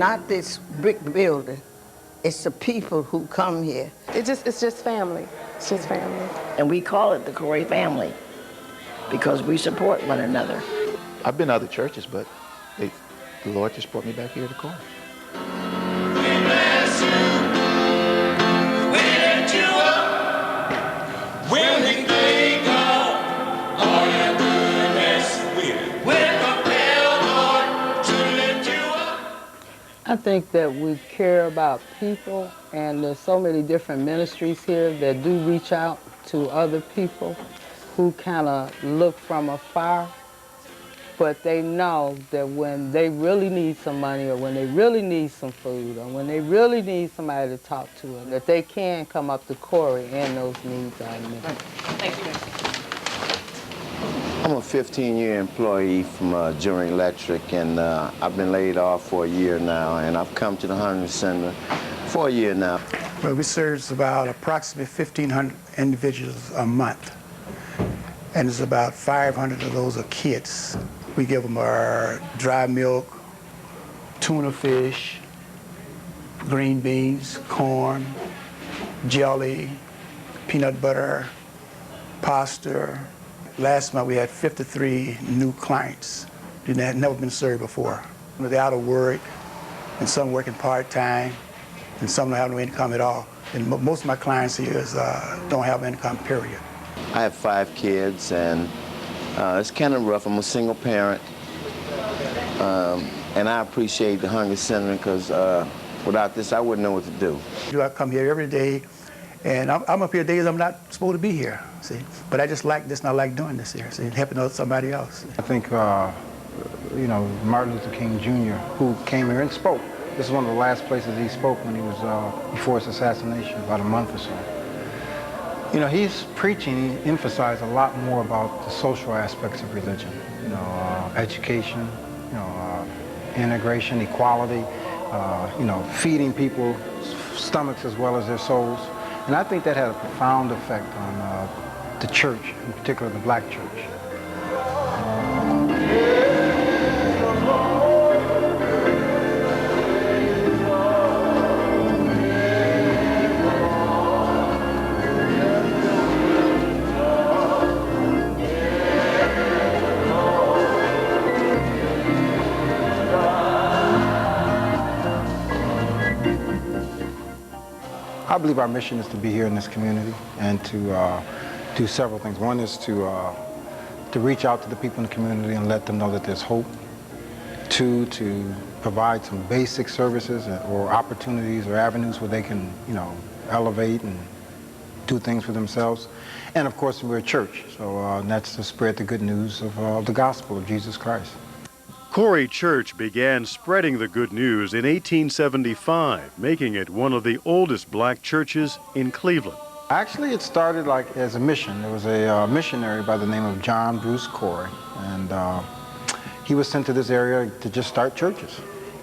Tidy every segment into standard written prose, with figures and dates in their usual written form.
not this brick building. It's the people who come here. It's just family. It's just family. And we call it the Corey family because we support one another. I've been to other churches, but the Lord just brought me back here to Corey. I think that we care about people, and there's so many different ministries here that do reach out to other people who kind of look from afar, but they know that when they really need some money, or when they really need some food, or when they really need somebody to talk to, that they can come up to Corey and those needs are met. Thank you. I'm a 15-year employee from General Electric, and I've been laid off for a year now, and I've come to the Hunger Center for a year now. Well, we serve about approximately 1,500 individuals a month, and it's about 500 of those are kids. We give them our dry milk, tuna fish, green beans, corn, jelly, peanut butter, pasta. Last month we had 53 new clients that had never been served before. They're out of work, and some working part-time, and some don't have no income at all. And most of my clients here don't have income, period. I have 5 kids, and it's kind of rough. I'm a single parent, and I appreciate the Hunger Center because without this, I wouldn't know what to do. I come here every day, and I'm up here days I'm not supposed to be here, see? But I just like this, and I like doing this here, see, helping out somebody else. I think, you know, Martin Luther King Jr., who came here and spoke. This is one of the last places he spoke when he was before his assassination, about a month or so. You know, his preaching, he emphasized a lot more about the social aspects of religion. You know, education, you know, integration, equality, you know, feeding people's stomachs as well as their souls. And I think that had a profound effect on the church, in particular the black church. I believe our mission is to be here in this community and to do several things. One is to reach out to the people in the community and let them know that there's hope. 2, to provide some basic services or opportunities or avenues where they can, you know, elevate and do things for themselves. And of course, we're a church, so that's to spread the good news of the gospel of Jesus Christ. Corey Church began spreading the good news in 1875, making it one of the oldest black churches in Cleveland. Actually, it started like as a mission. There was a missionary by the name of John Bruce Corey, and he was sent to this area to just start churches.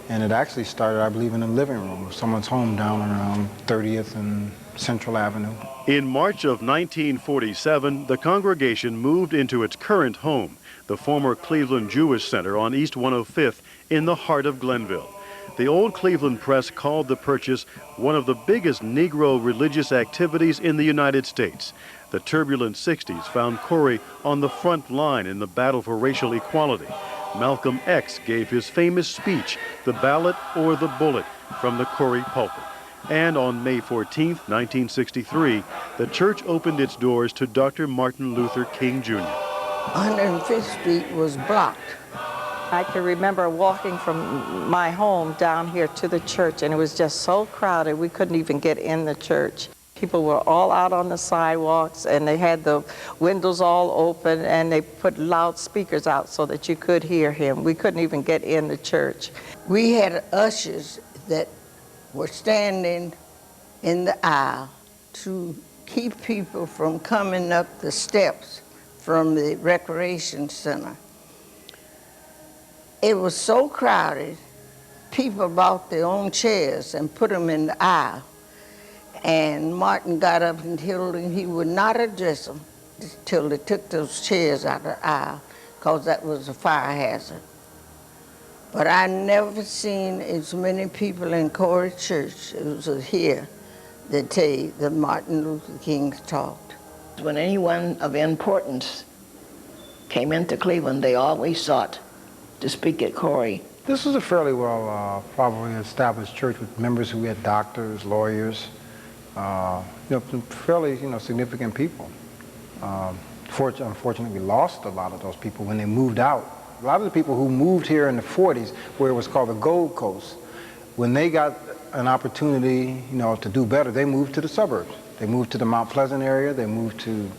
And it actually started, I believe, in a living room of someone's home down around 30th and Central Avenue. In March of 1947, the congregation moved into its current home, the former Cleveland Jewish Center on East 105th in the heart of Glenville. The old Cleveland Press called the purchase one of the biggest Negro religious activities in the United States. The turbulent 60s found Corey on the front line in the battle for racial equality. Malcolm X gave his famous speech, "The Ballot or the Bullet," from the Corey pulpit. And on May 14, 1963, the church opened its doors to Dr. Martin Luther King Jr. 105th Street was blocked. I can remember walking from my home down here to the church, and it was just so crowded we couldn't even get in the church. People were all out on the sidewalks, and they had the windows all open, and they put loudspeakers out so that you could hear him. We couldn't even get in the church. We had ushers that were standing in the aisle to keep people from coming up the steps from the recreation center. It was so crowded, people brought their own chairs and put them in the aisle. And Martin got up and told him he would not address them until they took those chairs out of the aisle, because that was a fire hazard. But I never seen as many people in Corey Church as was here that tell you that Martin Luther King talked. When anyone of importance came into Cleveland, they always sought to speak at Corey. This was a fairly well probably established church with members who had doctors, lawyers, fairly significant people. Unfortunately, we lost a lot of those people when they moved out. A lot of the people who moved here in the 40s, where it was called the Gold Coast, when they got an opportunity, to do better, they moved to the suburbs. They moved to the Mount Pleasant area. They moved to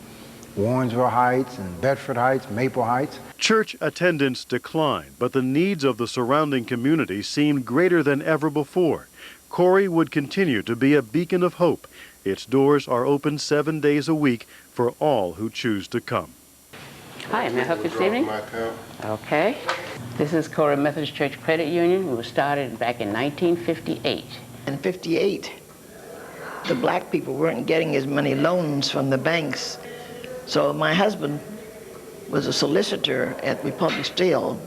Warrensville Heights and Bedford Heights, Maple Heights. Church attendance declined, but the needs of the surrounding community seemed greater than ever before. Corey would continue to be a beacon of hope. Its doors are open 7 days a week for all who choose to come. Hi, may I help you this evening? Okay. This is Corey Methodist Church Credit Union. We were started back in 1958. In '58, the black people weren't getting as many loans from the banks. So my husband was a solicitor at Republic Steel,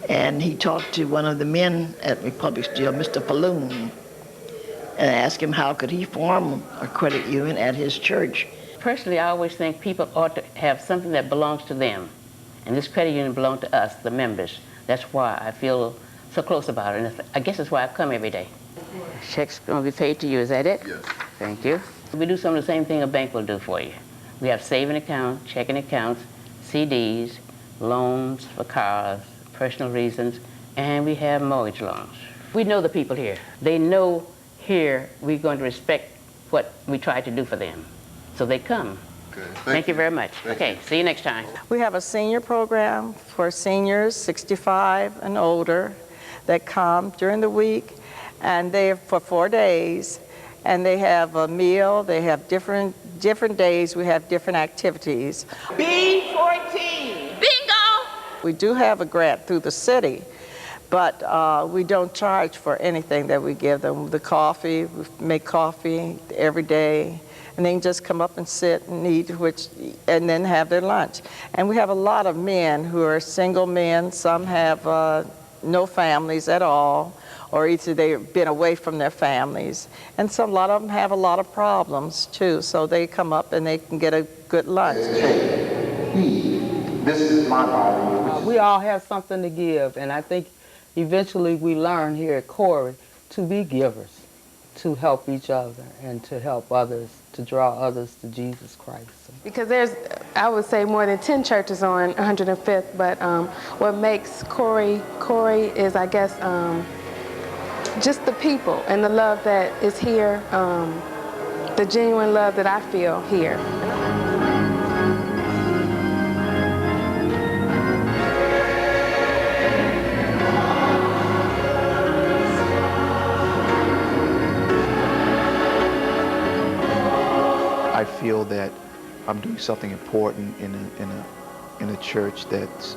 and he talked to one of the men at Republic Steel, Mr. Falloon, and asked him how could he form a credit union at his church. Personally, I always think people ought to have something that belongs to them. And this credit union belonged to us, the members. That's why I feel so close about it. And I guess that's why I come every day. Check's going to be paid to you, is that it? Yes. Thank you. We do some of the same thing a bank will do for you. We have saving accounts, checking accounts, CDs, loans for cars, personal reasons, and we have mortgage loans. We know the people here. They know here we're going to respect what we try to do for them. So they come. Okay. Thank you very much. Okay, see you next time. We have a senior program for seniors 65 and older that come during the week, and they're for 4 days, and they have a meal. They have different days. We have different activities. B14. Bingo! We do have a grant through the city, but we don't charge for anything that we give them. The coffee, we make coffee every day, and they can just come up and sit and eat, and then have their lunch. And we have a lot of men who are single men. Some have no families at all, or either they've been away from their families. And a lot of them have a lot of problems too, so they come up and they can get a good lunch. This is my body. We all have something to give, and I think eventually we learn here at Corey to be givers, to help each other and to help others, to draw others to Jesus Christ. Because there's, I would say, more than 10 churches on 105th, but what makes Corey is, I guess, just the people and the love that is here, the genuine love that I feel here. I feel that I'm doing something important in a church that's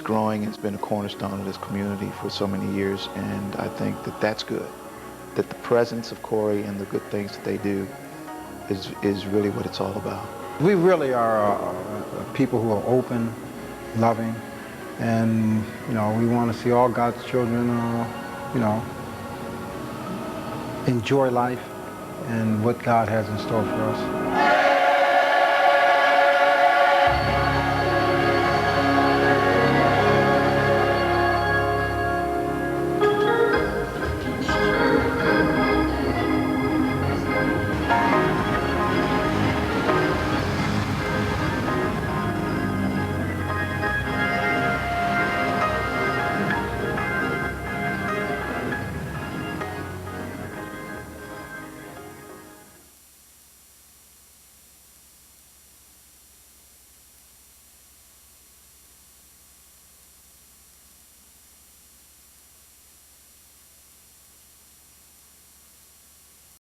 growing. It's been a cornerstone of this community for so many years, and I think that that's good. That the presence of Corey and the good things that they do is really what it's all about. We really are people who are open, loving, and we want to see all God's children, enjoy life and what God has in store for us.